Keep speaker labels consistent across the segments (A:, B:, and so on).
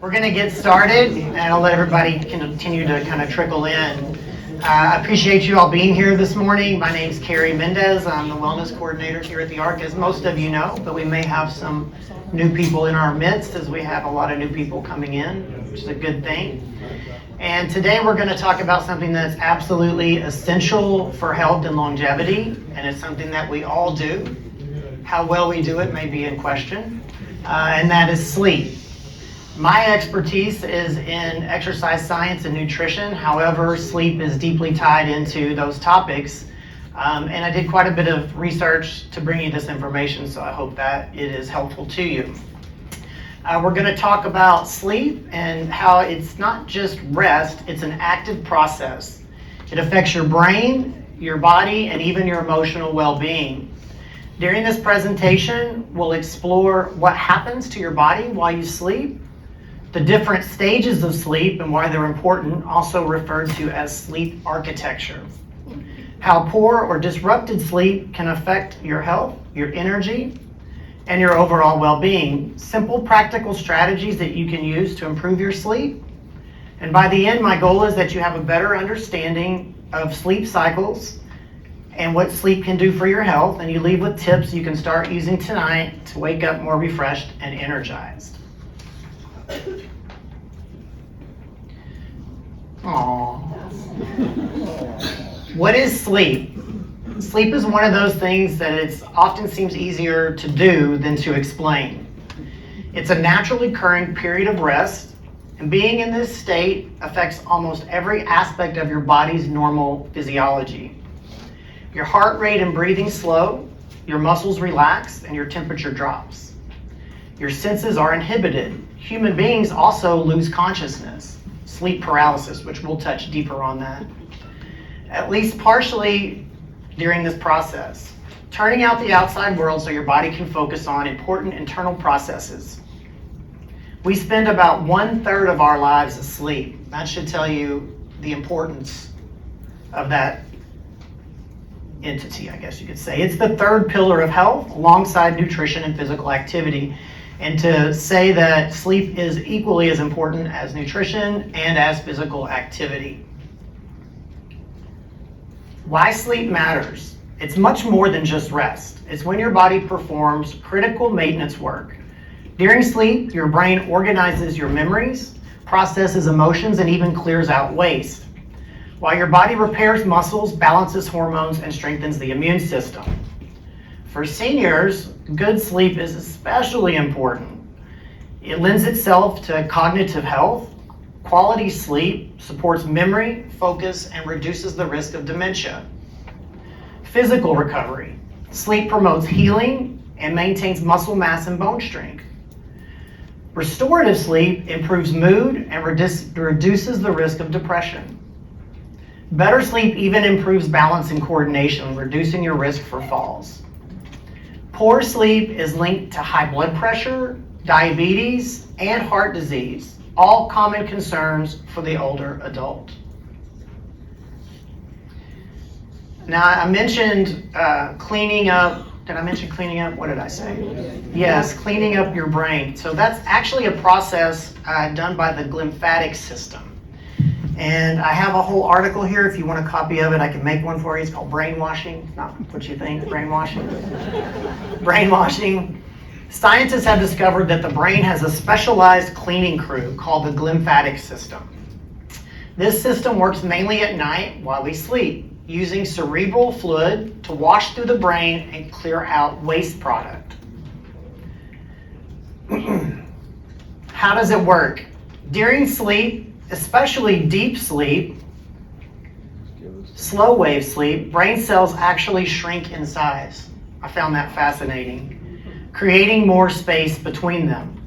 A: We're going to get started, and I'll let everybody continue to kind of trickle in. I appreciate you all being here this morning. My name is Carrie Mendes. I'm the wellness coordinator here at the ARC, as most of you know, but we may have some new people in our midst as we have a lot of new people coming in, which is a good thing. And today we're going to talk about something that's absolutely essential for health and longevity, and it's something that we all do. How well we do it may be in question, and that is sleep. My expertise is in exercise science and nutrition. However, sleep is deeply tied into those topics. And I did quite a bit of research to bring you this information, so I hope that it is helpful to you. We're going to talk about sleep and how it's not just rest, it's an active process. It affects your brain, your body, and even your emotional well-being. During this presentation, we'll explore what happens to your body while you sleep, the different stages of sleep and why they're important, also referred to as sleep architecture. How poor or disrupted sleep can affect your health, your energy, and your overall well-being. Simple, practical strategies that you can use to improve your sleep. And by the end, my goal is that you have a better understanding of sleep cycles and what sleep can do for your health, and you leave with tips you can start using tonight to wake up more refreshed and energized. Aww. What is sleep? Sleep is one of those things that it often seems easier to do than to explain. It's a naturally occurring period of rest, and being in this state affects almost every aspect of your body's normal physiology. Your heart rate and breathing slow, your muscles relax, and your temperature drops. Your senses are inhibited. Human beings also lose consciousness, sleep paralysis, which we'll touch deeper on that, at least partially during this process. Turning out the outside world so your body can focus on important internal processes. We spend about 1/3 of our lives asleep. That should tell you the importance of that entity, I guess you could say. It's the third pillar of health alongside nutrition and physical activity. And to say that sleep is equally as important as nutrition and as physical activity. Why sleep matters? It's much more than just rest. It's when your body performs critical maintenance work. During sleep, your brain organizes your memories, processes emotions, and even clears out waste, while your body repairs muscles, balances hormones, and strengthens the immune system. For seniors, good sleep is especially important. It lends itself to cognitive health. Quality sleep supports memory, focus, and reduces the risk of dementia. Physical recovery. Sleep promotes healing and maintains muscle mass and bone strength. Restorative sleep improves mood and reduces the risk of depression. Better sleep even improves balance and coordination, reducing your risk for falls. Poor sleep is linked to high blood pressure, diabetes, and heart disease, all common concerns for the older adult. Now, I mentioned cleaning up. Did I mention cleaning up? What did I say? Yes, cleaning up your brain. So that's actually a process done by the glymphatic system. And I have a whole article here. If you want a copy of it, I can make one for you. It's called Brainwashing. Not what you think, brainwashing. Brainwashing. Scientists have discovered that the brain has a specialized cleaning crew called the glymphatic system. This system works mainly at night while we sleep, using cerebral fluid to wash through the brain and clear out waste product. How does it work? During sleep, especially deep sleep, slow wave sleep, brain cells actually shrink in size. I found that fascinating, creating more space between them.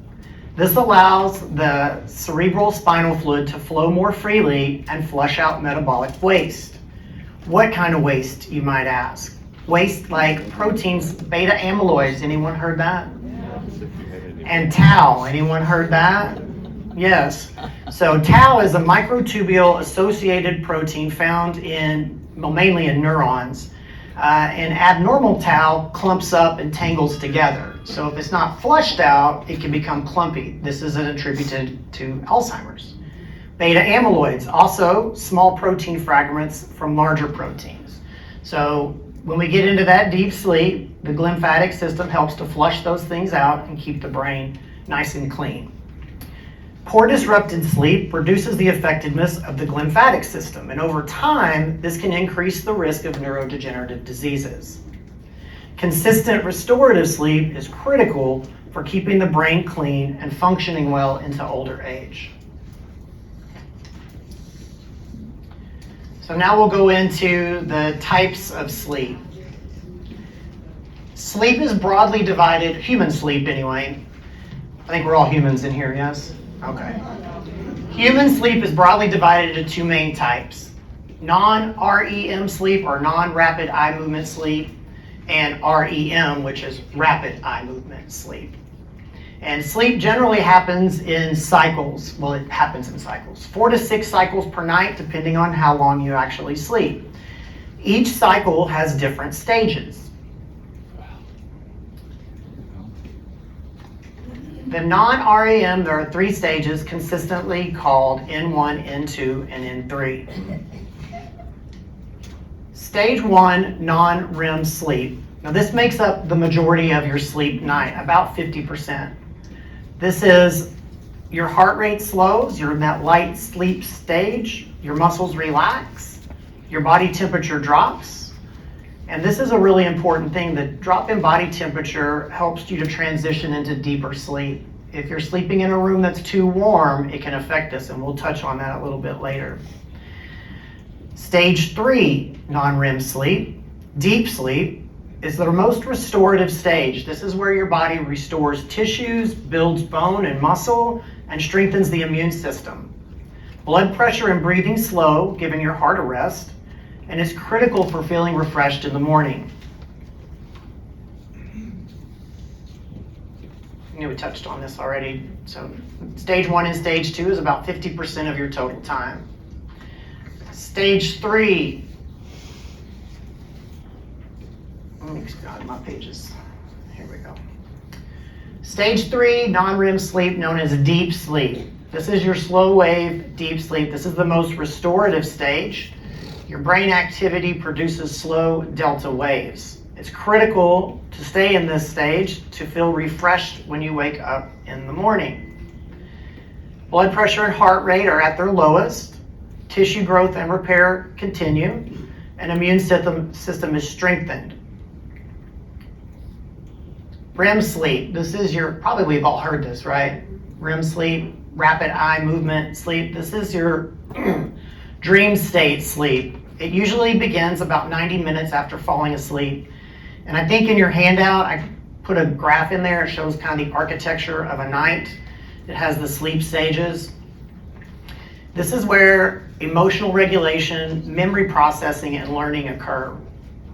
A: This allows the cerebral spinal fluid to flow more freely and flush out metabolic waste. What kind of waste, you might ask? Waste like proteins, beta amyloids, anyone heard that? And tau, anyone heard that? Yes. So tau is a microtubule associated protein found mainly in neurons. And abnormal tau clumps up and tangles together. So if it's not flushed out, it can become clumpy. This is attributed to Alzheimer's. Beta amyloids, also small protein fragments from larger proteins. So when we get into that deep sleep, the glymphatic system helps to flush those things out and keep the brain nice and clean. Poor disrupted sleep reduces the effectiveness of the glymphatic system, and over time, this can increase the risk of neurodegenerative diseases. Consistent restorative sleep is critical for keeping the brain clean and functioning well into older age. So now we'll go into the types of sleep. Sleep is broadly divided, human sleep anyway. I think we're all humans in here, yes? Okay. Human sleep is broadly divided into two main types: non-REM sleep, or non-rapid eye movement sleep, and REM, which is rapid eye movement sleep. And sleep generally happens in cycles. Well, it happens in cycles. 4 to 6 cycles per night, depending on how long you actually sleep. Each cycle has different stages. The non-REM, there are 3 stages consistently called N1, N2, and N3. Stage 1, non-REM sleep. Now this makes up the majority of your sleep night, about 50%. This is your heart rate slows, you're in that light sleep stage, your muscles relax, your body temperature drops. And this is a really important thing. The drop in body temperature helps you to transition into deeper sleep. If you're sleeping in a room that's too warm, it can affect us, and we'll touch on that a little bit later. Stage 3, non-REM sleep, deep sleep, is the most restorative stage. This is where your body restores tissues, builds bone and muscle, and strengthens the immune system. Blood pressure and breathing slow, giving your heart a rest, and is critical for feeling refreshed in the morning. We touched on this already. So stage 1 and stage 2 is about 50% of your total time. Stage 3, let me grab my pages. Here we go. Stage 3, non-REM sleep, known as deep sleep. This is your slow wave deep sleep. This is the most restorative stage. Your brain activity produces slow delta waves. It's critical to stay in this stage to feel refreshed when you wake up in the morning. Blood pressure and heart rate are at their lowest. Tissue growth and repair continue, and immune system is strengthened. REM sleep, this is your, probably we've all heard this, right? REM sleep, rapid eye movement sleep. This is your dream state sleep. It usually begins about 90 minutes after falling asleep. And I think in your handout, I put a graph in there. It shows kind of the architecture of a night. It has the sleep stages. This is where emotional regulation, memory processing, and learning occur.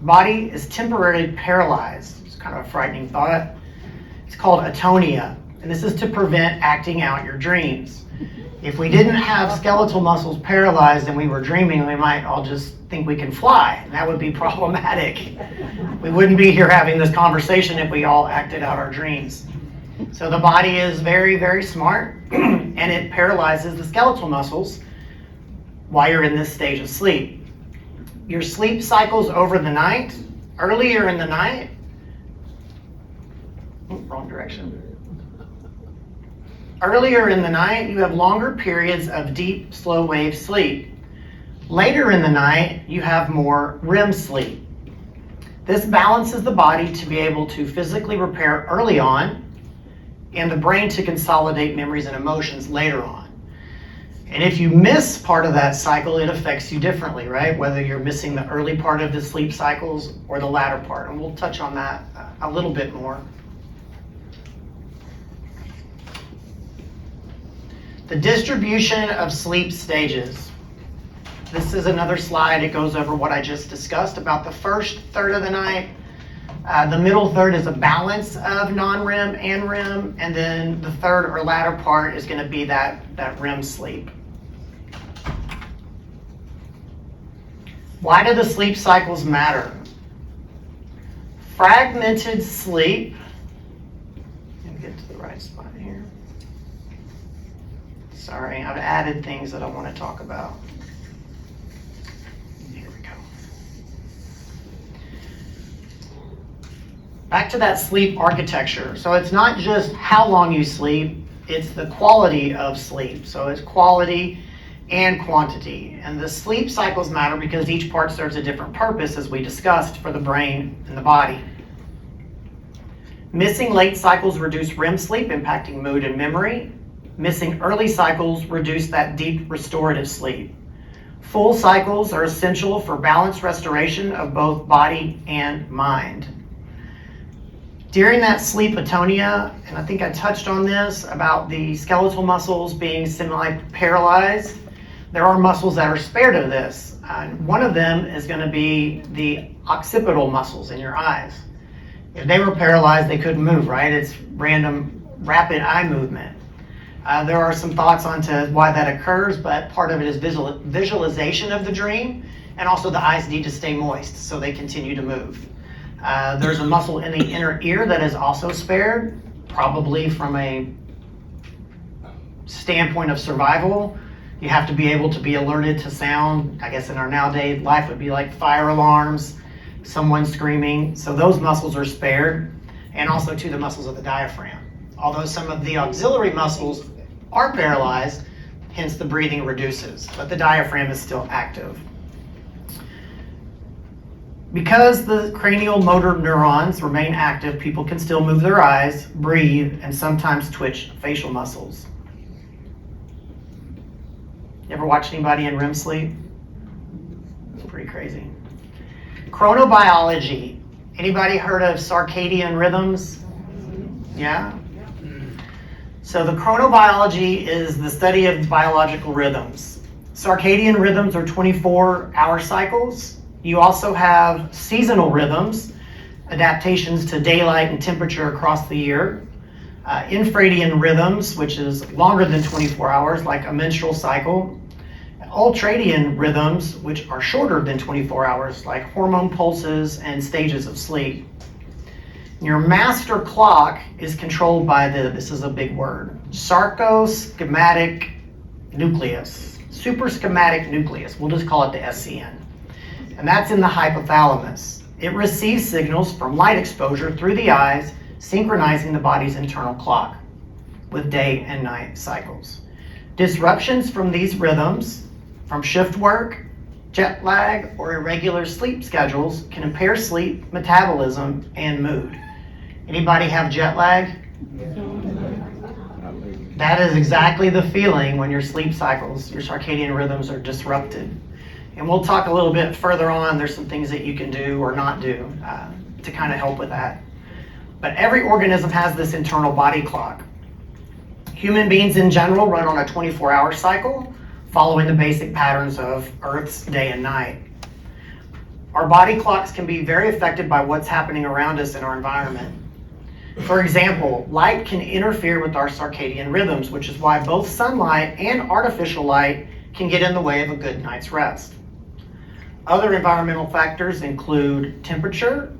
A: Body is temporarily paralyzed. It's kind of a frightening thought. It's called atonia, and this is to prevent acting out your dreams. If we didn't have skeletal muscles paralyzed and we were dreaming, we might all just think we can fly, and that would be problematic. We wouldn't be here having this conversation if we all acted out our dreams. So the body is very, very smart, and it paralyzes the skeletal muscles while you're in this stage of sleep. Your sleep cycles over the night. Earlier in the night, wrong direction. Earlier in the night, you have longer periods of deep, slow wave sleep. Later in the night, you have more REM sleep. This balances the body to be able to physically repair early on, and the brain to consolidate memories and emotions later on. And if you miss part of that cycle, it affects you differently, right? Whether you're missing the early part of the sleep cycles or the latter part, and we'll touch on that a little bit more. The distribution of sleep stages. This is another slide. It goes over what I just discussed about the first third of the night. The middle third is a balance of non-REM and REM, and then the third or latter part is going to be that REM sleep. Why do the sleep cycles matter? Fragmented sleep get to the right spot here. Sorry, I've added things that I want to talk about. Here we go. Back to that sleep architecture. So it's not just how long you sleep, it's the quality of sleep. So it's quality and quantity. And the sleep cycles matter because each part serves a different purpose, as we discussed, for the brain and the body. Missing late cycles reduce REM sleep, impacting mood and memory. Missing early cycles reduce that deep restorative sleep. Full cycles are essential for balanced restoration of both body and mind. During that sleep atonia, and I think I touched on this about the skeletal muscles being semi-paralyzed, there are muscles that are spared of this. One of them is going to be the occipital muscles in your eyes. If they were paralyzed, they couldn't move, right? It's random, rapid eye movement. There are some thoughts onto why that occurs, but part of it is visualization of the dream, and also the eyes need to stay moist, so they continue to move. There's a muscle in the inner ear that is also spared, probably from a standpoint of survival. You have to be able to be alerted to sound. I guess in our nowadays life would be like fire alarms, someone screaming. So those muscles are spared, and also to the muscles of the diaphragm. Although some of the auxiliary muscles are paralyzed, hence the breathing reduces, but the diaphragm is still active. Because the cranial motor neurons remain active, people can still move their eyes, breathe, and sometimes twitch facial muscles. You ever watch anybody in REM sleep? It's pretty crazy. Chronobiology. Anybody heard of circadian rhythms? Yeah? So the chronobiology is the study of biological rhythms. Circadian rhythms are 24-hour cycles. You also have seasonal rhythms, adaptations to daylight and temperature across the year. Infradian rhythms, which is longer than 24 hours, like a menstrual cycle. Ultradian rhythms, which are shorter than 24 hours, like hormone pulses and stages of sleep. Your master clock is controlled by this is a big word, sarcoschematic nucleus, supraschematic nucleus. We'll just call it the SCN. And that's in the hypothalamus. It receives signals from light exposure through the eyes, synchronizing the body's internal clock with day and night cycles. Disruptions from these rhythms, from shift work, jet lag, or irregular sleep schedules can impair sleep, metabolism, and mood. Anybody have jet lag? That is exactly the feeling when your sleep cycles, your circadian rhythms are disrupted. And we'll talk a little bit further on. There's some things that you can do or not do to kind of help with that. But every organism has this internal body clock. Human beings in general run on a 24-hour cycle, following the basic patterns of Earth's day and night. Our body clocks can be very affected by what's happening around us in our environment. For example, light can interfere with our circadian rhythms, which is why both sunlight and artificial light can get in the way of a good night's rest. Other environmental factors include temperature,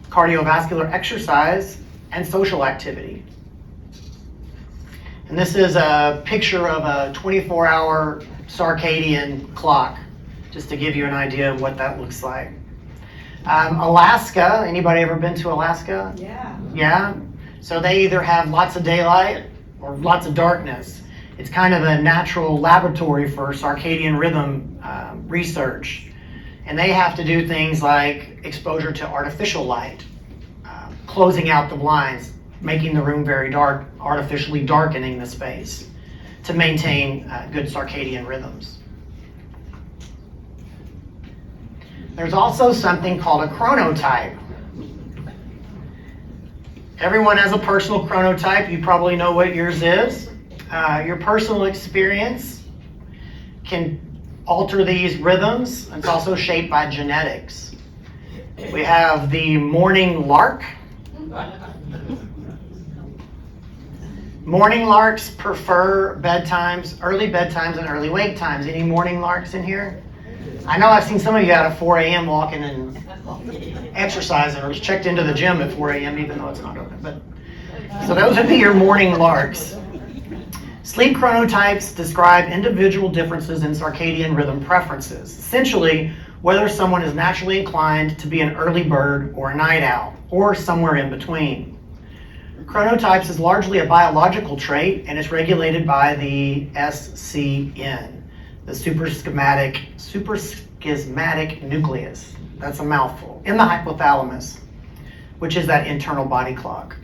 A: cardiovascular exercise, and social activity. And this is a picture of a 24-hour circadian clock, just to give you an idea of what that looks like. Alaska, anybody ever been to Alaska?
B: Yeah.
A: Yeah? So they either have lots of daylight or lots of darkness. It's kind of a natural laboratory for circadian rhythm research. And they have to do things like exposure to artificial light, closing out the blinds, making the room very dark, artificially darkening the space to maintain good circadian rhythms. There's also something called a chronotype. Everyone has a personal chronotype. You probably know what yours is. Your personal experience can alter these rhythms. It's also shaped by genetics. We have the morning lark. Morning larks prefer bedtimes, early bedtimes and early wake times. Any morning larks in here? I know I've seen some of you out at 4 a.m. walking and exercising, or checked into the gym at 4 a.m. even though it's not open. But So those would be your morning larks. Sleep chronotypes describe individual differences in circadian rhythm preferences. Essentially, whether someone is naturally inclined to be an early bird or a night owl, or somewhere in between. Chronotypes is largely a biological trait, and it's regulated by the SCN, the suprachiasmatic nucleus. That's a mouthful. In the hypothalamus, which is that internal body clock.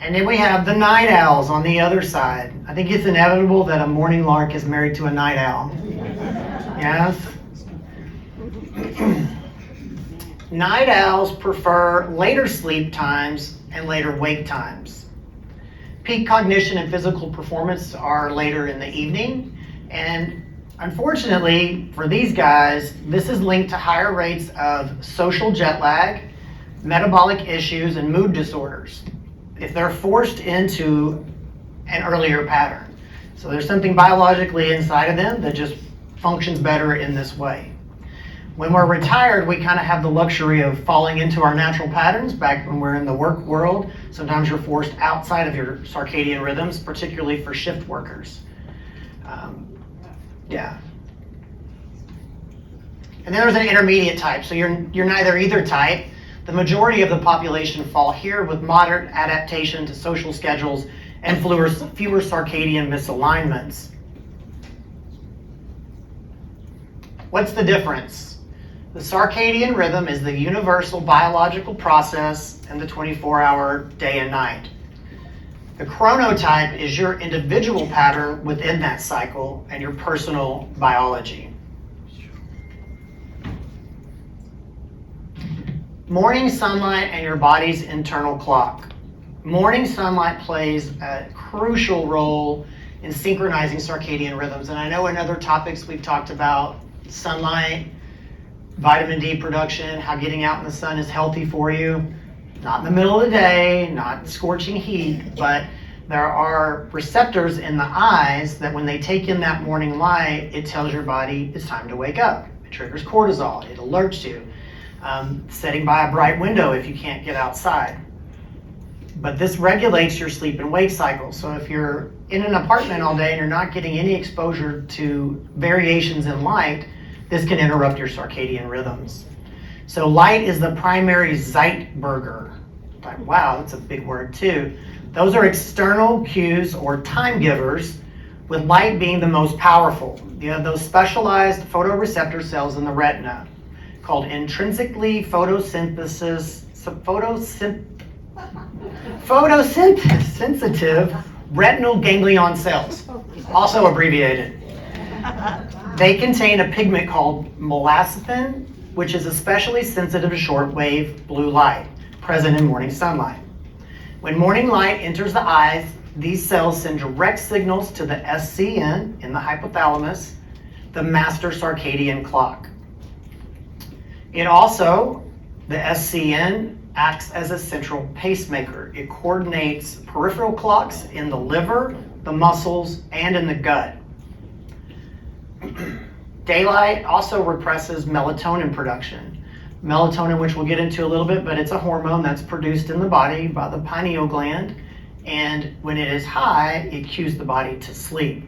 A: And then we have the night owls on the other side. I think it's inevitable that a morning lark is married to a night owl. Yes? Night owls prefer later sleep times and later wake times. Peak cognition and physical performance are later in the evening, and unfortunately for these guys, this is linked to higher rates of social jet lag, metabolic issues, and mood disorders if they're forced into an earlier pattern. So there's something biologically inside of them that just functions better in this way. When we're retired, we kind of have the luxury of falling into our natural patterns. Back when we're in the work world, sometimes you're forced outside of your circadian rhythms, particularly for shift workers. Yeah. And then there's an intermediate type. So you're neither either type. The majority of the population fall here with moderate adaptation to social schedules and fewer circadian misalignments. What's the difference? The circadian rhythm is the universal biological process in the 24-hour day and night. The chronotype is your individual pattern within that cycle and your personal biology. Morning sunlight and your body's internal clock. Morning sunlight plays a crucial role in synchronizing circadian rhythms. And I know in other topics we've talked about sunlight, vitamin D production, how getting out in the sun is healthy for you. Not in the middle of the day, not scorching heat, but there are receptors in the eyes that when they take in that morning light, it tells your body it's time to wake up. It triggers cortisol, it alerts you. Sitting by a bright window if you can't get outside. But this regulates your sleep and wake cycle. So if you're in an apartment all day and you're not getting any exposure to variations in light, this can interrupt your circadian rhythms. So light is the primary Zeitberger. Wow, that's a big word too. Those are external cues or time givers, with light being the most powerful. You have those specialized photoreceptor cells in the retina, called intrinsically photosensitive retinal ganglion cells, also abbreviated. They contain a pigment called melanocytin, which is especially sensitive to shortwave blue light, present in morning sunlight. When morning light enters the eyes, these cells send direct signals to the SCN in the hypothalamus, the master circadian clock. It also, the SCN, acts as a central pacemaker. It coordinates peripheral clocks in the liver, the muscles, and in the gut. Daylight also represses melatonin production. Melatonin, which we'll get into a little bit, but it's a hormone that's produced in the body by the pineal gland, and when it is high, it cues the body to sleep.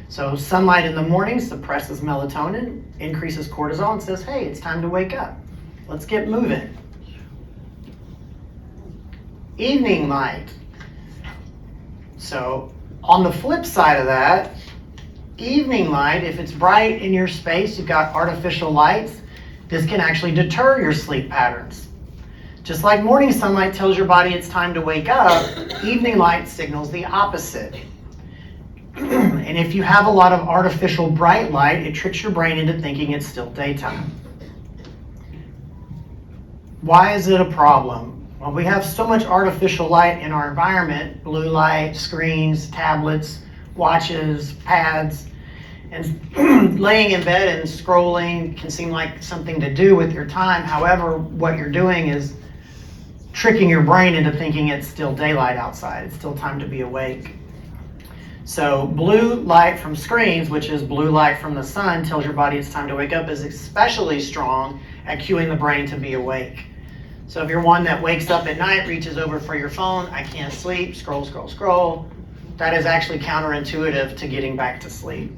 A: So sunlight in the morning suppresses melatonin, increases cortisol, and says, hey, it's time to wake up. Let's get moving. Evening light. So on the flip side of that, evening light, if it's bright in your space, you've got artificial lights, this can actually deter your sleep patterns. Just like morning sunlight tells your body it's time to wake up, evening light signals the opposite. And if you have a lot of artificial bright light, it tricks your brain into thinking it's still daytime. Why is it a problem? Well, we have so much artificial light in our environment, blue light, screens, tablets, watches, pads, and laying in bed and scrolling can seem like something to do with your time. However, what you're doing is tricking your brain into thinking it's still daylight outside. It's still time to be awake. So blue light from screens, which is blue light from the sun, tells your body it's time to wake up, is especially strong at cueing the brain to be awake. So if you're one that wakes up at night, reaches over for your phone, I can't sleep, scroll, scroll, scroll, that is actually counterintuitive to getting back to sleep.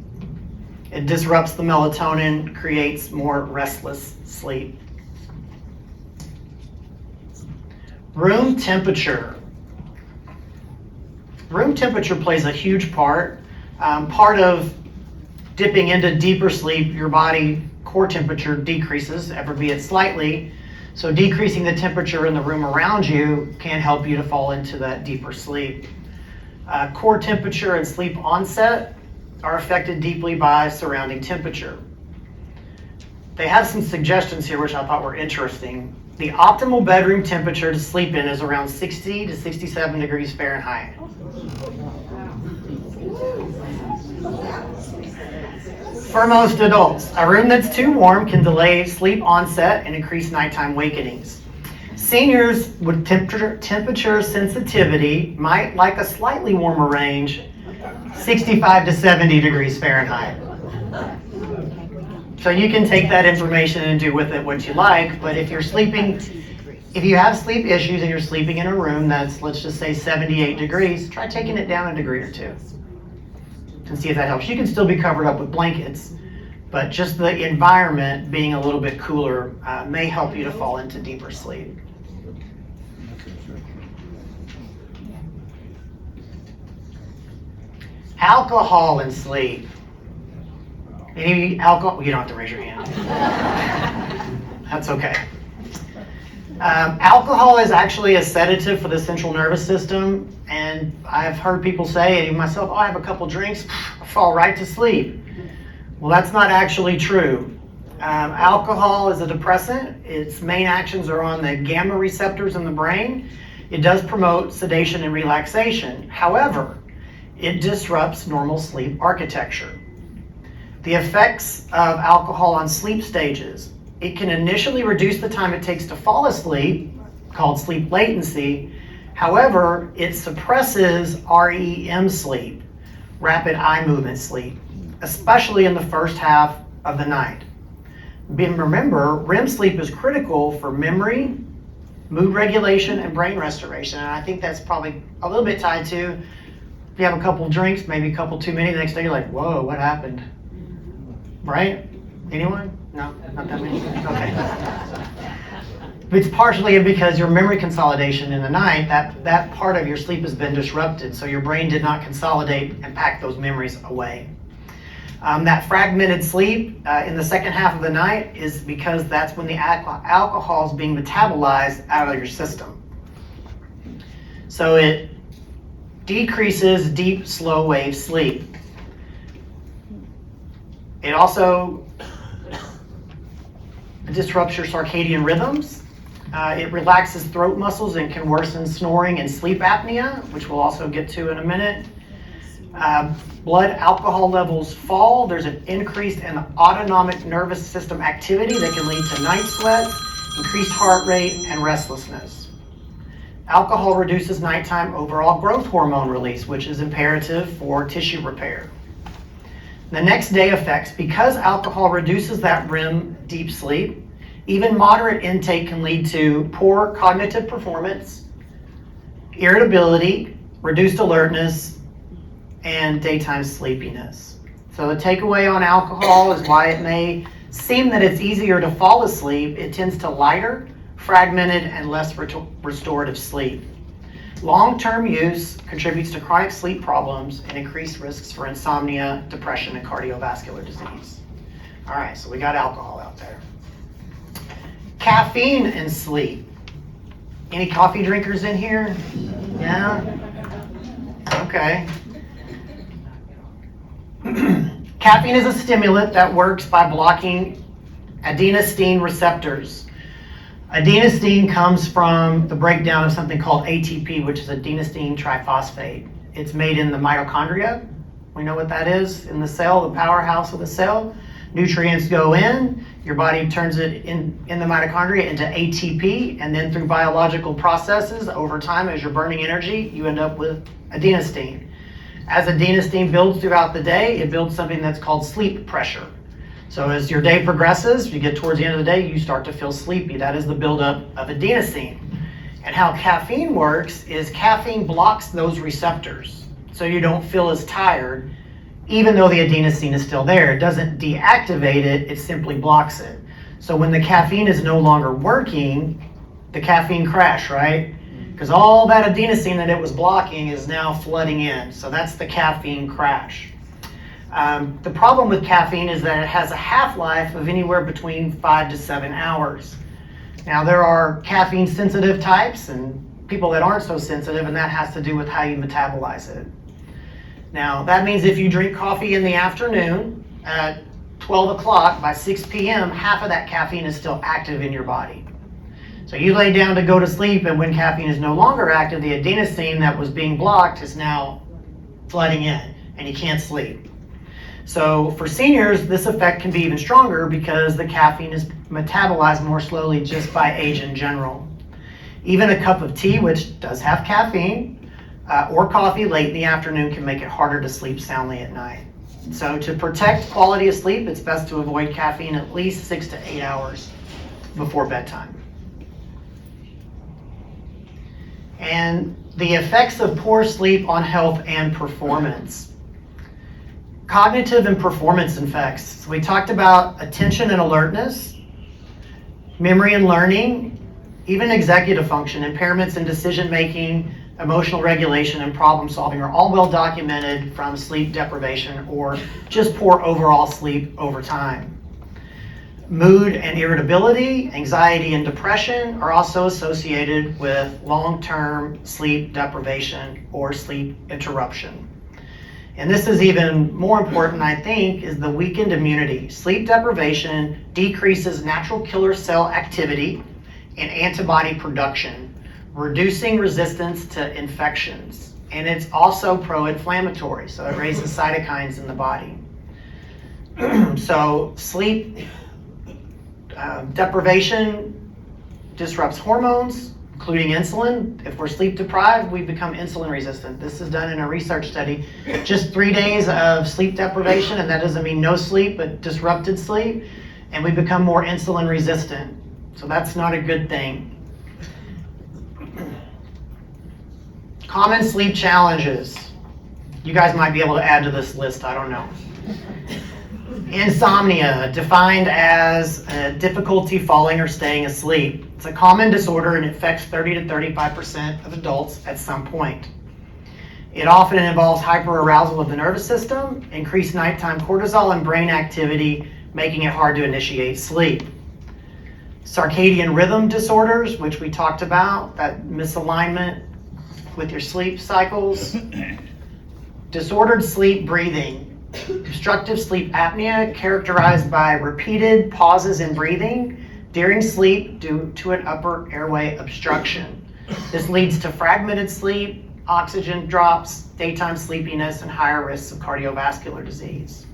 A: It disrupts the melatonin, creates more restless sleep. Room temperature. Room temperature plays a huge part. Part of dipping into deeper sleep, your body core temperature decreases, ever be it slightly. So decreasing the temperature in the room around you can help you to fall into that deeper sleep. Core temperature and sleep onset are affected deeply by surrounding temperature. They have some suggestions here which I thought were interesting. The optimal bedroom temperature to sleep in is around 60 to 67 degrees Fahrenheit. For most adults, a room that's too warm can delay sleep onset and increase nighttime wakenings. Seniors with temperature sensitivity might like a slightly warmer range, 65 to 70 degrees Fahrenheit. So you can take that information and do with it what you like, but if you're sleeping, if you have sleep issues and you're sleeping in a room that's, let's just say 78 degrees, try taking it down a degree or two and see if that helps. You can still be covered up with blankets, but just the environment being a little bit cooler may help you to fall into deeper sleep. Alcohol and sleep. Any alcohol? You don't have to raise your hand. That's okay. Alcohol is actually a sedative for the central nervous system, and I've heard people say, and even myself, oh, I have a couple drinks, I fall right to sleep. Well, that's not actually true. Alcohol is a depressant. Its main actions are on the gamma receptors in the brain. It does promote sedation and relaxation. However, it disrupts normal sleep architecture. The effects of alcohol on sleep stages. It can initially reduce the time it takes to fall asleep, called sleep latency. However, it suppresses REM sleep, rapid eye movement sleep, especially in the first half of the night. Remember, REM sleep is critical for memory, mood regulation, and brain restoration. And I think that's probably a little bit tied to if you have a couple drinks, maybe a couple too many, the next day you're like, whoa, what happened? Right? Anyone? No, not that many? Okay. It's partially because your memory consolidation in the night, that part of your sleep has been disrupted, so your brain did not consolidate and pack those memories away. That fragmented sleep in the second half of the night is because that's when the alcohol is being metabolized out of your system. So it decreases deep, slow wave sleep. It also disrupts your circadian rhythms. It relaxes throat muscles and can worsen snoring and sleep apnea, which we'll also get to in a minute. Blood alcohol levels fall. There's an increase in the autonomic nervous system activity that can lead to night sweats, increased heart rate, and restlessness. Alcohol reduces nighttime overall growth hormone release, which is imperative for tissue repair. The next day effects, because alcohol reduces that REM deep sleep, even moderate intake can lead to poor cognitive performance, irritability, reduced alertness, and daytime sleepiness. So the takeaway on alcohol is why it may seem that it's easier to fall asleep, it tends to lighter, fragmented, and less restorative sleep. Long-term use contributes to chronic sleep problems and increased risks for insomnia, depression, and cardiovascular disease. All right, so we got alcohol out there. Caffeine and sleep. Any coffee drinkers in here? Yeah? Okay. Caffeine is a stimulant that works by blocking adenosine receptors. Adenosine comes from the breakdown of something called ATP, which is adenosine triphosphate. It's made in the mitochondria. We know what that is in the cell, the powerhouse of the cell. Nutrients go in, your body turns it in the mitochondria into ATP, and then through biological processes over time, as you're burning energy, you end up with adenosine. As adenosine builds throughout the day, it builds something that's called sleep pressure. So as your day progresses, you get towards the end of the day, you start to feel sleepy. That is the buildup of adenosine. And how caffeine works is caffeine blocks those receptors, so you don't feel as tired, even though the adenosine is still there. It doesn't deactivate it, it simply blocks it. So when the caffeine is no longer working, the caffeine crash, right? Because all that adenosine that it was blocking is now flooding in. So that's the caffeine crash. The problem with caffeine is that it has a half-life of anywhere between 5 to 7 hours. Now there are caffeine sensitive types and people that aren't so sensitive, and that has to do with how you metabolize it. Now that means if you drink coffee in the afternoon at 12 o'clock, by 6 p.m., half of that caffeine is still active in your body. So you lay down to go to sleep, and when caffeine is no longer active, the adenosine that was being blocked is now flooding in, and you can't sleep. So for seniors, this effect can be even stronger because the caffeine is metabolized more slowly just by age in general. Even a cup of tea, which does have caffeine, or coffee late in the afternoon can make it harder to sleep soundly at night. So to protect quality of sleep, it's best to avoid caffeine at least 6 to 8 hours before bedtime. And the effects of poor sleep on health and performance. Cognitive and performance effects. So we talked about attention and alertness, memory and learning, even executive function, impairments in decision making, emotional regulation, and problem solving are all well documented from sleep deprivation or just poor overall sleep over time. Mood and irritability, anxiety and depression are also associated with long-term sleep deprivation or sleep interruption. And this is even more important, I think, is the weakened immunity. Sleep deprivation decreases natural killer cell activity and antibody production, reducing resistance to infections. And it's also pro-inflammatory, so it raises cytokines in the body. So sleep deprivation disrupts hormones, including insulin. If we're sleep deprived, we become insulin resistant. This is done in a research study. Just 3 days of sleep deprivation, and that doesn't mean no sleep, but disrupted sleep, and we become more insulin resistant. So that's not a good thing. Common sleep challenges. You guys might be able to add to this list, I don't know. Insomnia, defined as difficulty falling or staying asleep. It's a common disorder and it affects 30 to 35% of adults at some point. It often involves hyperarousal of the nervous system, increased nighttime cortisol and brain activity, making it hard to initiate sleep. Circadian rhythm disorders, which we talked about, that misalignment with your sleep cycles. Disordered sleep breathing. Obstructive sleep apnea, characterized by repeated pauses in breathing during sleep due to an upper airway obstruction. This leads to fragmented sleep, oxygen drops, daytime sleepiness, and higher risks of cardiovascular disease.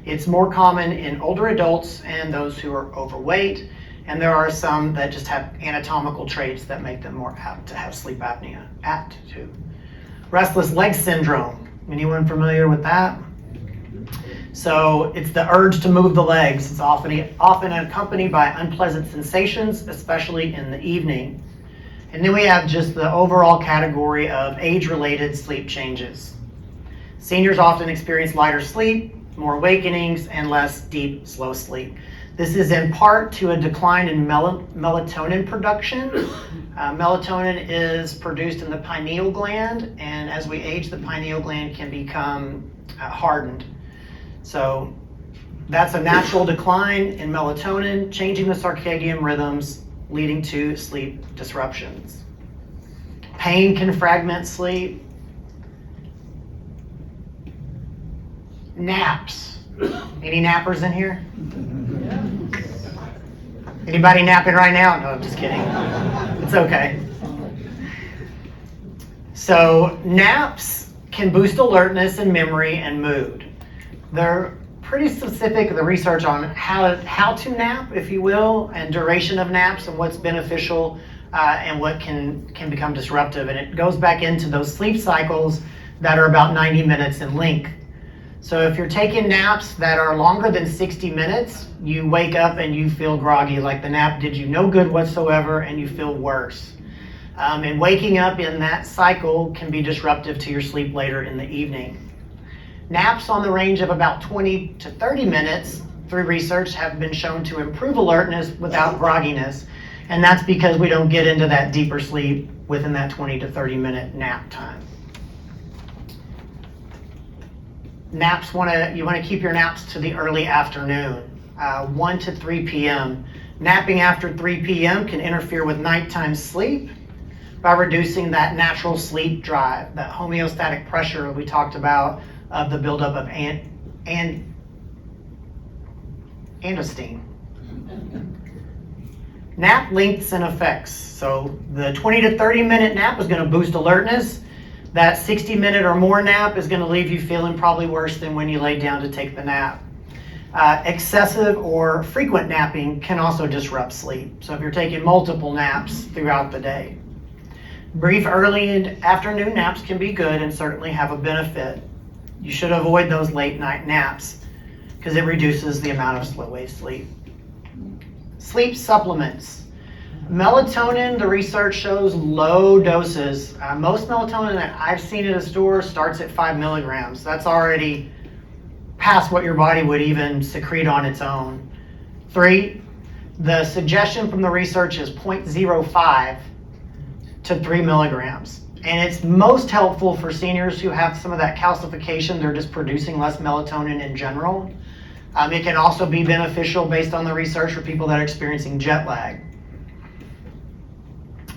A: It's more common in older adults and those who are overweight, and there are some that just have anatomical traits that make them more apt to have sleep apnea. Restless leg syndrome. Anyone familiar with that? So it's the urge to move the legs. It's often accompanied by unpleasant sensations, especially in the evening. And then we have just the overall category of age-related sleep changes. Seniors often experience lighter sleep, more awakenings, and less deep, slow sleep. This is in part to a decline in melatonin production. Melatonin is produced in the pineal gland, and as we age, the pineal gland can become hardened. So that's a natural decline in melatonin, changing the circadian rhythms, leading to sleep disruptions. Pain can fragment sleep. Naps. Any nappers in here? Anybody napping right now? No, I'm just kidding. It's okay. So naps can boost alertness and memory and mood. They're pretty specific, the research on how to nap, if you will, and duration of naps and what's beneficial and what can become disruptive. And it goes back into those sleep cycles that are about 90 minutes in length. So if you're taking naps that are longer than 60 minutes, you wake up and you feel groggy, like the nap did you no good whatsoever, and you feel worse. And waking up in that cycle can be disruptive to your sleep later in the evening. Naps on the range of about 20 to 30 minutes through research have been shown to improve alertness without grogginess, and that's because we don't get into that deeper sleep within that 20 to 30 minute nap time. Naps, you want to keep your naps to the early afternoon, 1 to 3 p.m. Napping after 3 p.m. can interfere with nighttime sleep by reducing that natural sleep drive, that homeostatic pressure we talked about of the buildup of androstenedione. Nap lengths and effects. So the 20 to 30 minute nap is going to boost alertness. That 60 minute or more nap is going to leave you feeling probably worse than when you lay down to take the nap. Excessive or frequent napping can also disrupt sleep. So if you're taking multiple naps throughout the day. Brief early and afternoon naps can be good and certainly have a benefit. You should avoid those late night naps because it reduces the amount of slow wave sleep. Sleep supplements. Melatonin, the research shows low doses. Most melatonin that I've seen in a store starts at 5 milligrams. That's already past what your body would even secrete on its own. 3, the suggestion from the research is 0.05 to 3 milligrams. And it's most helpful for seniors who have some of that calcification. They're just producing less melatonin in general. It can also be beneficial based on the research for people that are experiencing jet lag.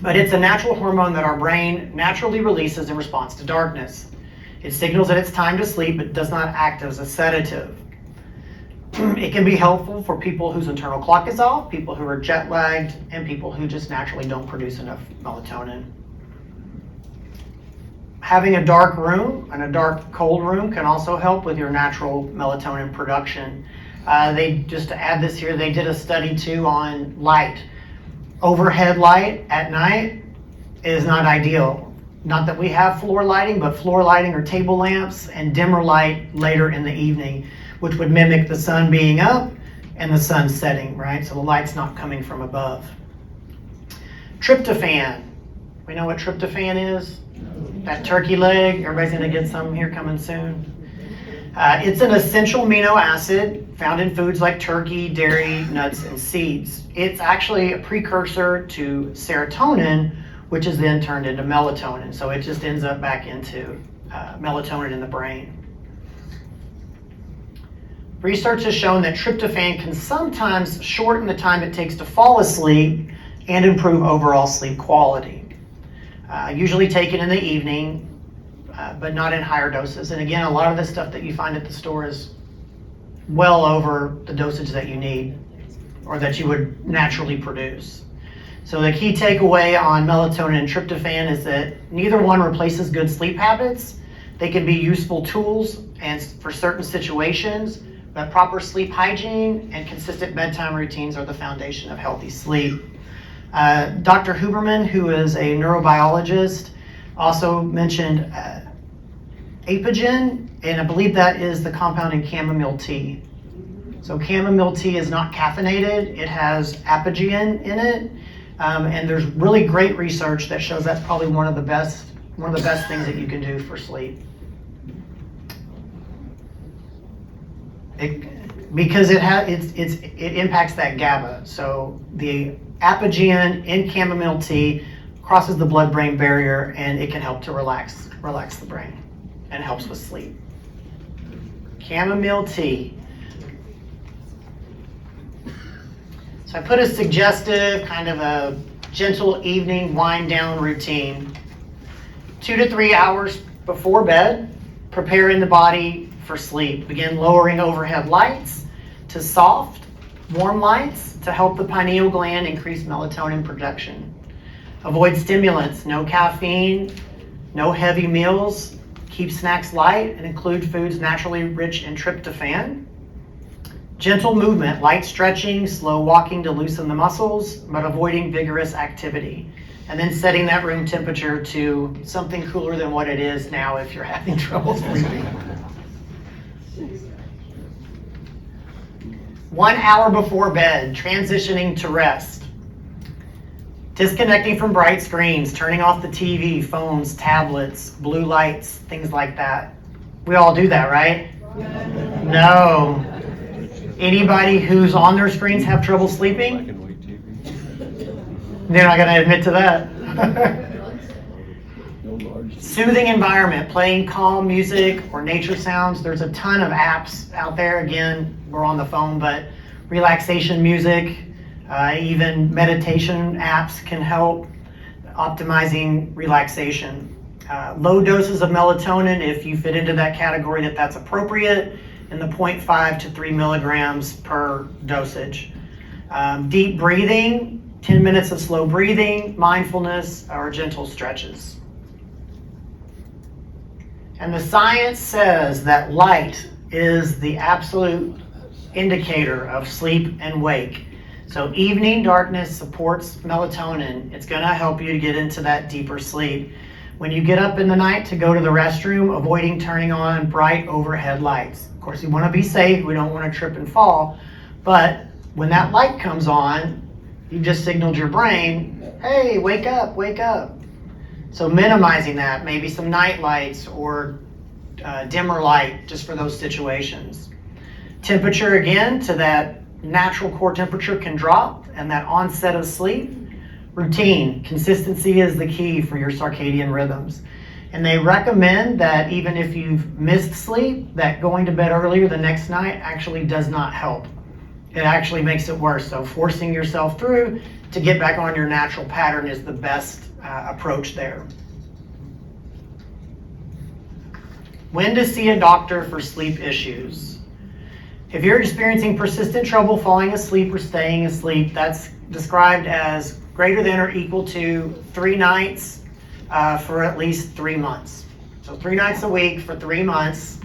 A: But it's a natural hormone that our brain naturally releases in response to darkness. It signals that it's time to sleep, but does not act as a sedative. It can be helpful for people whose internal clock is off, people who are jet lagged, and people who just naturally don't produce enough melatonin. Having a dark room and a dark cold room can also help with your natural melatonin production. Just to add this here, they did a study too on light. Overhead light at night is not ideal. Not that we have floor lighting, but floor lighting or table lamps and dimmer light later in the evening, which would mimic the sun being up and the sun setting, right? So the light's not coming from above. Tryptophan. We know what tryptophan is? That turkey leg. Everybody's going to get some here coming soon. It's an essential amino acid found in foods like turkey, dairy, nuts, and seeds. It's actually a precursor to serotonin, which is then turned into melatonin. So it just ends up back into melatonin in the brain. Research has shown that tryptophan can sometimes shorten the time it takes to fall asleep and improve overall sleep quality. Usually taken in the evening, but not in higher doses. And again, a lot of the stuff that you find at the store is well over the dosage that you need or that you would naturally produce. So the key takeaway on melatonin and tryptophan is that neither one replaces good sleep habits. They can be useful tools and for certain situations, but proper sleep hygiene and consistent bedtime routines are the foundation of healthy sleep. Dr. Huberman, who is a neurobiologist, also mentioned apigen, and I believe that is the compound in chamomile tea. So chamomile tea is not caffeinated, it has apigen in it, and there's really great research that shows that's probably one of the best things that you can do for sleep. Because it impacts that GABA. So the apigen in chamomile tea crosses the blood-brain barrier, and it can help to relax the brain and helps with sleep. Chamomile tea. So I put a suggestive, kind of a gentle evening wind down routine. 2 to 3 hours before bed, preparing the body for sleep. Begin lowering overhead lights to soft, warm lights to help the pineal gland increase melatonin production. Avoid stimulants, no caffeine, no heavy meals. Keep snacks light and include foods naturally rich in tryptophan. Gentle movement, light stretching, slow walking to loosen the muscles, but avoiding vigorous activity. And then setting that room temperature to something cooler than what it is now if you're having trouble sleeping. 1 hour before bed, transitioning to rest. Disconnecting from bright screens, turning off the TV, phones, tablets, blue lights, things like that. We all do that, right? No. Anybody who's on their screens have trouble sleeping? They're not going to admit to that. Soothing environment, playing calm music or nature sounds. There's a ton of apps out there. Again, we're on the phone, but relaxation music, even meditation apps can help optimizing relaxation. Low doses of melatonin, if you fit into that category, that's appropriate, in the 0.5 to 3 milligrams per dosage. Deep breathing, 10 minutes of slow breathing, mindfulness, or gentle stretches. And the science says that light is the absolute indicator of sleep and wake. So evening darkness supports melatonin. It's going to help you to get into that deeper sleep. When you get up in the night to go to the restroom, avoiding turning on bright overhead lights. Of course, you want to be safe. We don't want to trip and fall. But when that light comes on, you just signaled your brain, hey, wake up, wake up. So minimizing that, maybe some night lights or dimmer light just for those situations. Temperature, again, to that natural core temperature can drop, and that onset of sleep. Routine, consistency is the key for your circadian rhythms. And they recommend that even if you've missed sleep, that going to bed earlier the next night actually does not help. It actually makes it worse. So forcing yourself through to get back on your natural pattern is the best approach there. When to see a doctor for sleep issues. If you're experiencing persistent trouble falling asleep or staying asleep, that's described as greater than or equal to 3 nights for at least 3 months. So 3 nights a week for 3 months.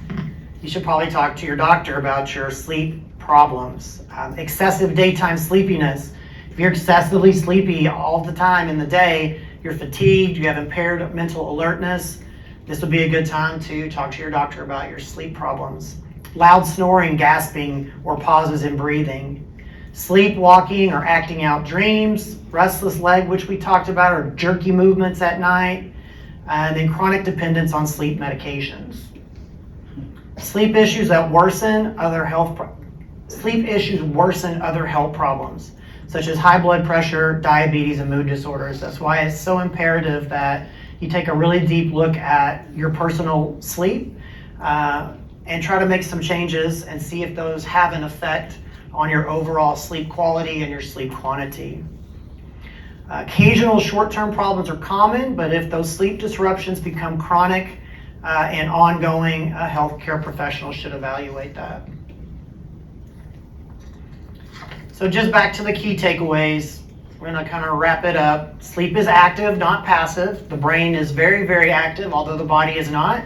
A: You should probably talk to your doctor about your sleep problems. Excessive daytime sleepiness. If you're excessively sleepy all the time in the day, you're fatigued, you have impaired mental alertness, this would be a good time to talk to your doctor about your sleep problems. Loud snoring, gasping, or pauses in breathing. Sleepwalking or acting out dreams. Restless leg, which we talked about, or jerky movements at night. And then chronic dependence on sleep medications. Sleep issues that worsen other health problems, such as high blood pressure, diabetes, and mood disorders. That's why it's so imperative that you take a really deep look at your personal sleep and try to make some changes and see if those have an effect on your overall sleep quality and your sleep quantity. Occasional short-term problems are common, but if those sleep disruptions become chronic and ongoing, a healthcare professional should evaluate that. So just back to the key takeaways. We're going to kind of wrap it up. Sleep is active, not passive. The brain is very, very active, although the body is not.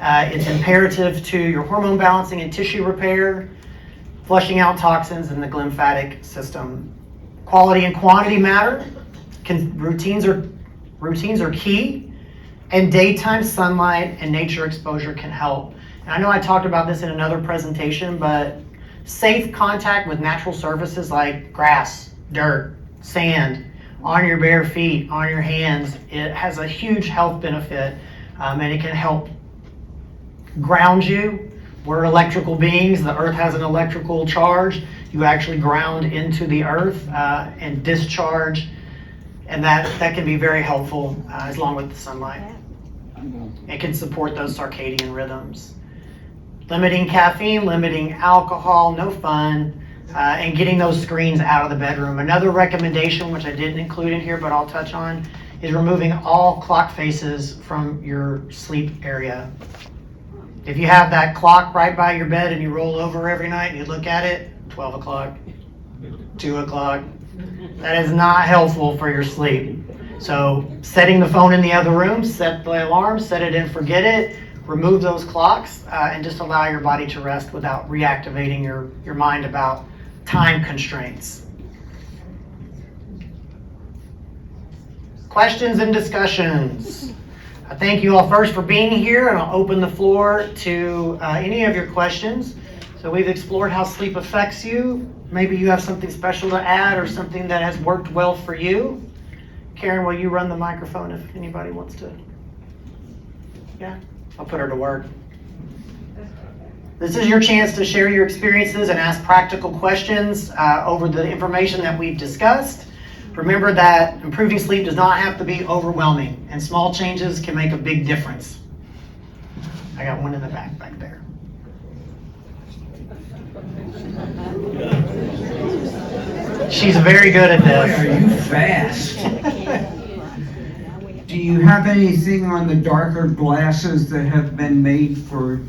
A: It's imperative to your hormone balancing and tissue repair, flushing out toxins in the glymphatic system. Quality and quantity matter. Routines are key, and daytime sunlight and nature exposure can help. And I know I talked about this in another presentation, but safe contact with natural surfaces like grass, dirt, sand, on your bare feet, on your hands, it has a huge health benefit, and it can help ground you. We're electrical beings. The earth has an electrical charge. You actually ground into the earth and discharge, and that can be very helpful along with the sunlight. It can support those circadian rhythms. Limiting caffeine, limiting alcohol, no fun, and getting those screens out of the bedroom. Another recommendation, which I didn't include in here, but I'll touch on, is removing all clock faces from your sleep area. If you have that clock right by your bed and you roll over every night and you look at it, 12 o'clock, 2 o'clock, that is not helpful for your sleep. So setting the phone in the other room, set the alarm, set it and forget it, remove those clocks, and just allow your body to rest without reactivating your mind about time constraints. Questions and discussions. I thank you all first for being here, and I'll open the floor to any of your questions. So we've explored how sleep affects you. Maybe you have something special to add or something that has worked well for you. Karen, will you run the microphone if anybody wants to? Yeah, I'll put her to work. This is your chance to share your experiences and ask practical questions over the information that we've discussed. Remember that improving sleep does not have to be overwhelming, and small changes can make a big difference. I got one in the back there. She's very good at this.
B: Boy, are you fast. Do you have anything on the darker glasses that have been made for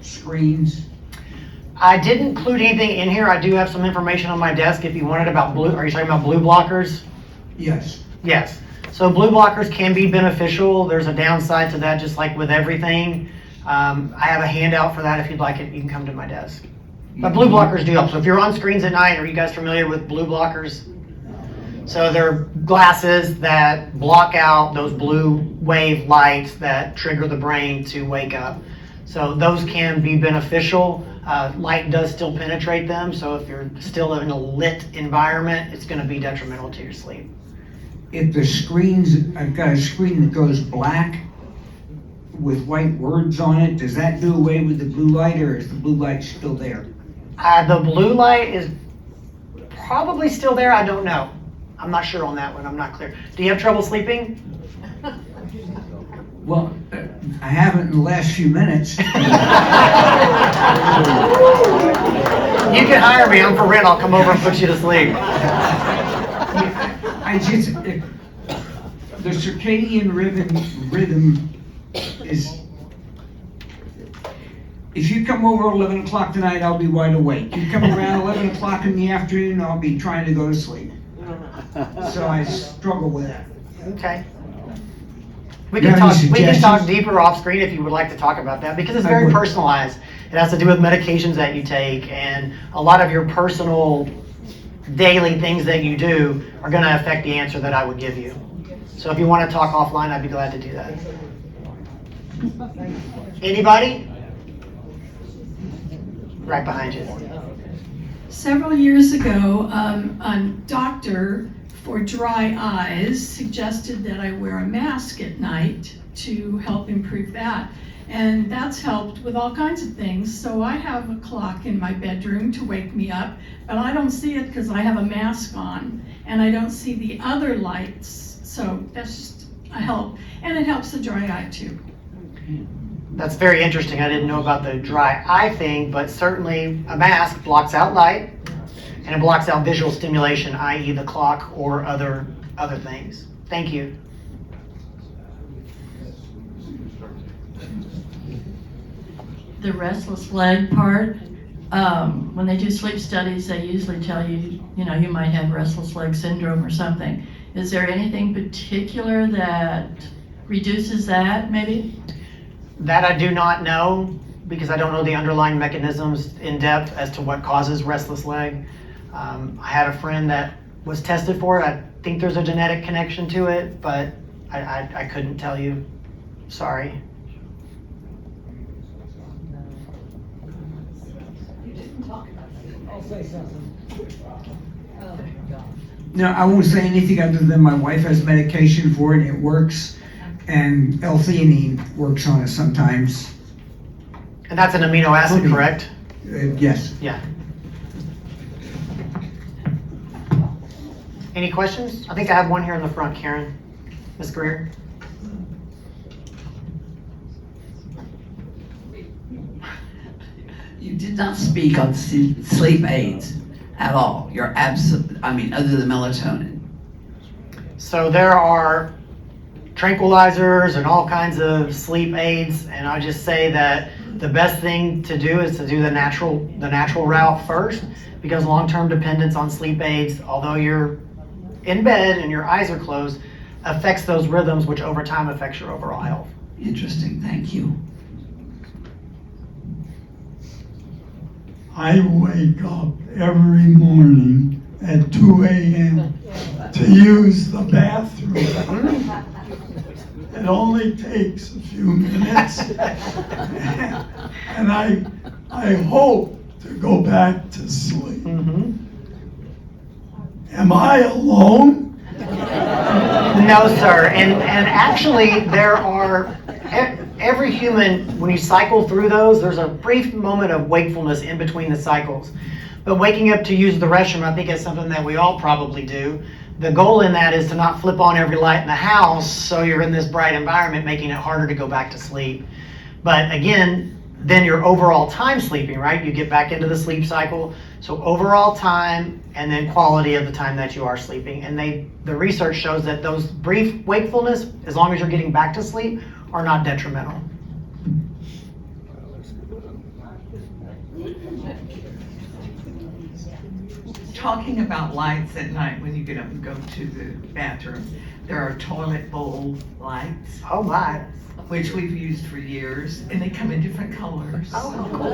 B: screens?
A: I didn't include anything in here. I do have some information on my desk if you wanted about blue. Are you talking about blue blockers?
B: Yes.
A: Yes. So blue blockers can be beneficial. There's a downside to that, just like with everything. I have a handout for that. If you'd like it, you can come to my desk. But blue blockers do help. So if you're on screens at night, are you guys familiar with blue blockers? So they're glasses that block out those blue wave lights that trigger the brain to wake up. So those can be beneficial. Light does still penetrate them, so if you're still in a lit environment, it's going to be detrimental to your sleep.
B: If the screens, I've got a screen that goes black with white words on it, does that do away with the blue light, or is the blue light still there?
A: The blue light is probably still there. I don't know. I'm not sure on that one. I'm not clear. Do you have trouble sleeping?
B: Well, I haven't in the last few minutes.
A: You can hire me. I'm for rent. I'll come over and put you to sleep.
B: I just, the circadian rhythm is, if you come over 11 o'clock tonight, I'll be wide awake. You come around 11 o'clock in the afternoon, I'll be trying to go to sleep. So I struggle with that.
A: Okay.
B: You have any
A: We can talk
B: suggestions?
A: deeper off screen if you would like to talk about that, because it's very personalized. It has to do with medications that you take, and a lot of your personal daily things that you do are going to affect the answer that I would give you. So if you want to talk offline, I'd be glad to do that. Anybody? Right behind you.
C: Several years ago, a doctor for dry eyes suggested that I wear a mask at night to help improve that. And that's helped with all kinds of things. So I have a clock in my bedroom to wake me up, but I don't see it because I have a mask on, and I don't see the other lights. So that's just a help. And it helps the dry eye too.
A: That's very interesting. I didn't know about the dry eye thing, but certainly a mask blocks out light, and it blocks out visual stimulation, i.e. the clock or other things. Thank you.
D: The restless leg part, when they do sleep studies, they usually tell you, you might have restless leg syndrome or something. Is there anything particular that reduces that, maybe?
A: That I do not know, because I don't know the underlying mechanisms in depth as to what causes restless leg. I had a friend that was tested for it. I think there's a genetic connection to it, but I couldn't tell you. Sorry.
E: I'll say something.
B: No, I won't say anything other than my wife has medication for it, it works, and L-theanine works on it sometimes.
A: And that's an amino acid,
B: Okay.
A: correct?
B: Yes.
A: Yeah. Any questions? I think I have one here in the front, Karen. Ms. Greer?
F: You did not speak on sleep aids at all. You're other than melatonin.
A: So there are tranquilizers and all kinds of sleep aids, and I just say that the best thing to do is to do the natural route first, because long-term dependence on sleep aids, although you're in bed and your eyes are closed, affects those rhythms, which over time affects your overall health.
F: Interesting, thank you.
G: I wake up every morning at 2 a.m. to use the bathroom. It only takes a few minutes. And I hope to go back to sleep.
A: Mm-hmm.
G: Am I alone?
A: No, sir. And actually, there are, every human, when you cycle through those, there's a brief moment of wakefulness in between the cycles. But waking up to use the restroom, I think is something that we all probably do. The goal in that is to not flip on every light in the house so you're in this bright environment, making it harder to go back to sleep. But again, then your overall time sleeping, right? You get back into the sleep cycle. So overall time and then quality of the time that you are sleeping. And the research shows that those brief wakefulness, as long as you're getting back to sleep, are not detrimental.
F: Talking about lights at night when you get up and go to the bathroom, there are toilet bowl lights,
A: Oh my.
F: which we've used for years, and they come in different colors.
A: Oh, cool.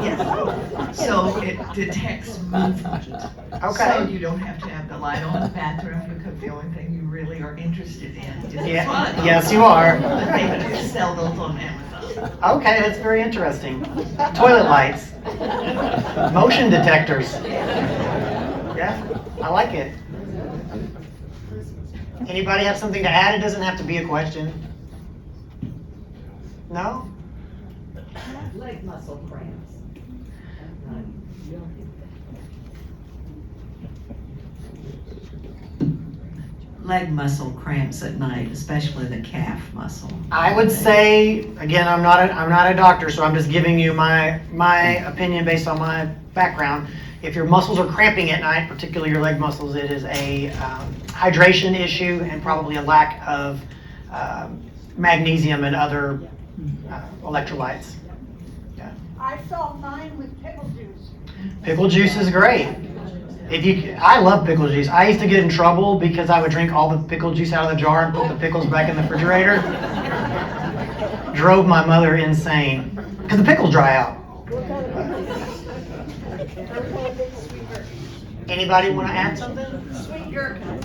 F: Yes. So it detects movement. So
A: Okay.
F: you don't have to have the light on in the bathroom because the only thing you really are interested in is the
A: Yeah.
F: toilet.
A: Yes, you are.
F: They do sell those on Amazon.
A: Okay, that's very interesting. Toilet lights. Motion detectors. Yeah, I like it. Anybody have something to add? It doesn't have to be a question. No?
E: Leg muscle cramps.
H: Leg muscle cramps at night, especially the calf muscle.
A: I would say, again, I'm not a doctor, so I'm just giving you my opinion based on my background. If your muscles are cramping at night, particularly your leg muscles, it is a hydration issue and probably a lack of magnesium and other electrolytes. Yeah.
E: I saw mine with pickle juice.
A: Pickle juice is great. I love pickle juice. I used to get in trouble because I would drink all the pickle juice out of the jar and put the pickles back in the refrigerator. Drove my mother insane because the pickles dry out. Anybody want to add something?
E: Sweet gherkin.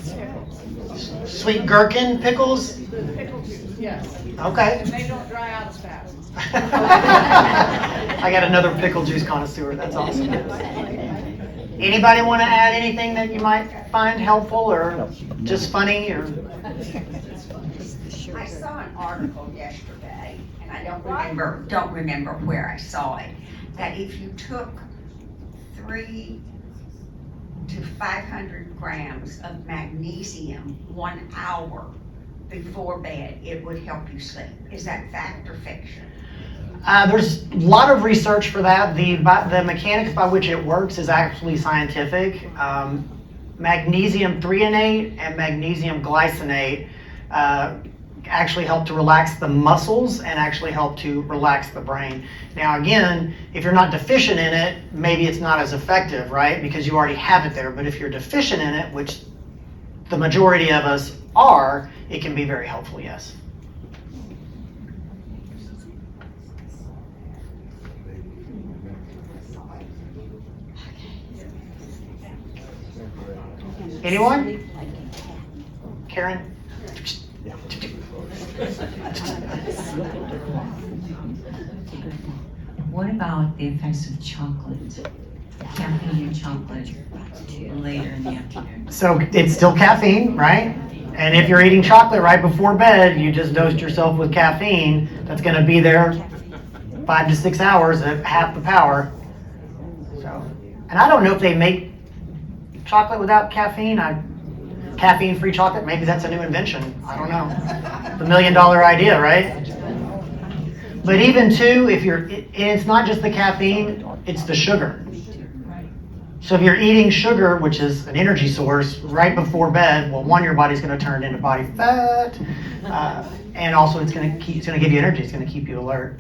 A: Sweet gherkin pickles?
E: Pickle juice, yes.
A: Okay.
E: And they don't dry out as fast.
A: I got another pickle juice connoisseur. That's awesome. Anybody want to add anything that you might find helpful or just funny or?
I: I saw an article yesterday, and I don't remember where I saw it, that if you took 3 to 500 grams of magnesium 1 hour before bed, it would help you sleep. Is that fact or fiction?
A: There's a lot of research for that. The mechanics by which it works is actually scientific. Magnesium threonate and magnesium glycinate actually help to relax the muscles and actually help to relax the brain. Now again, if you're not deficient in it, maybe it's not as effective, right? Because you already have it there. But if you're deficient in it, which the majority of us are, it can be very helpful, yes. Anyone? Karen?
H: What about the effects of chocolate? Caffeine and chocolate later in the afternoon.
A: So it's still caffeine, right? And if you're eating chocolate right before bed, you just dosed yourself with caffeine. That's going to be there 5 to 6 hours at half the power. So, and I don't know if they make chocolate without caffeine. Caffeine-free chocolate, maybe that's a new invention. I don't know. The $1 million idea, right? But even too, it's not just the caffeine, it's the sugar. So if you're eating sugar, which is an energy source, right before bed, well, one, your body's going to turn it into body fat, and also it's going to give you energy. It's going to keep you alert.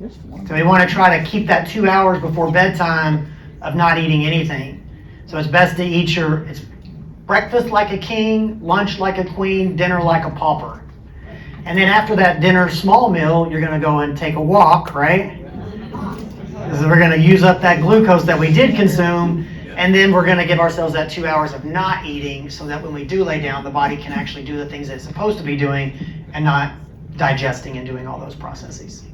A: So we want to try to keep that 2 hours before bedtime of not eating anything. So it's best to eat it's breakfast like a king, lunch like a queen, dinner like a pauper. And then after that dinner small meal, you're going to go and take a walk, right? Because we're going to use up that glucose that we did consume, and then we're going to give ourselves that 2 hours of not eating so that when we do lay down, the body can actually do the things that it's supposed to be doing and not digesting and doing all those processes.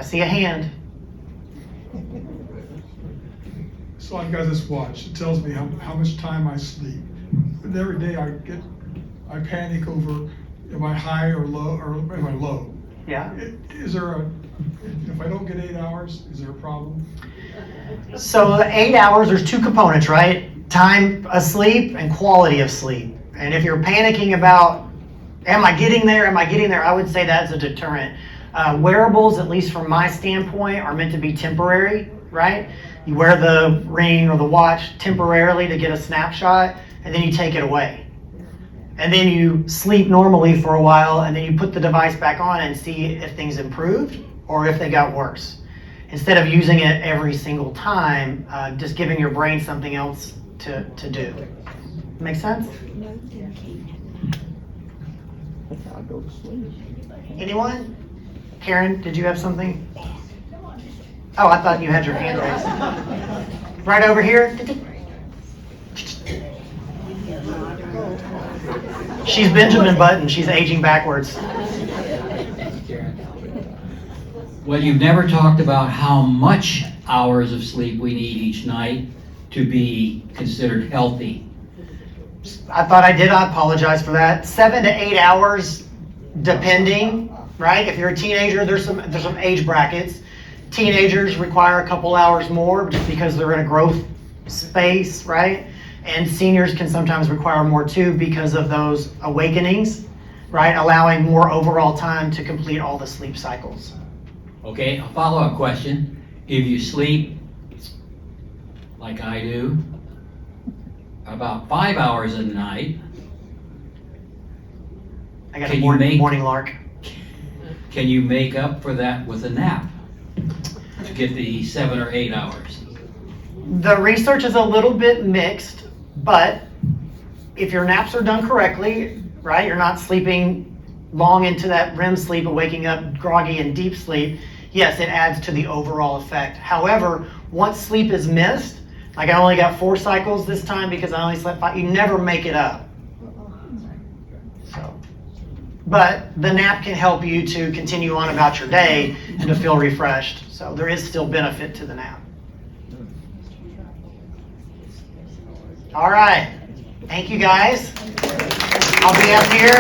A: I see a hand.
J: So I've got this watch. It tells me how much time I sleep. But every day I panic over, am I high or low, or am I low?
A: Yeah.
J: Is there if I don't get 8 hours, is there a problem?
A: So the 8 hours, there's two components, right? Time asleep and quality of sleep. And if you're panicking about, am I getting there? Am I getting there? I would say that's a deterrent. Wearables, at least from my standpoint, are meant to be temporary, right? You wear the ring or the watch temporarily to get a snapshot, and then you take it away. And then you sleep normally for a while, and then you put the device back on and see if things improved or if they got worse. Instead of using it every single time, just giving your brain something else to do. Make sense? Anyone? Karen, did you have something? Oh, I thought you had your hand raised. Right over here. She's Benjamin Button. She's aging backwards.
K: Well, you've never talked about how much hours of sleep we need each night to be considered healthy.
A: I thought I did. I apologize for that. 7 to 8 hours, depending, right? If you're a teenager, there's some age brackets. Teenagers require a couple hours more just because they're in a growth space, right? And seniors can sometimes require more too because of those awakenings, right? Allowing more overall time to complete all the sleep cycles.
K: Okay, a follow-up question. If you sleep, like I do, about 5 hours a night,
A: I got
K: Can
A: a
K: you make-
A: morning lark.
K: can you make up for that with a nap to get the 7 or 8 hours?
A: The research is a little bit mixed, but if your naps are done correctly, right, you're not sleeping long into that REM sleep and waking up groggy and deep sleep, yes, it adds to the overall effect. However, once sleep is missed, like I only got 4 cycles this time because I only slept 5, you never make it up. So, but the nap can help you to continue on about your day and to feel refreshed. So there is still benefit to the nap. All right. Thank you, guys. I'll be up here.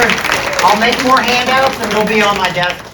A: I'll make more handouts and they'll be on my desk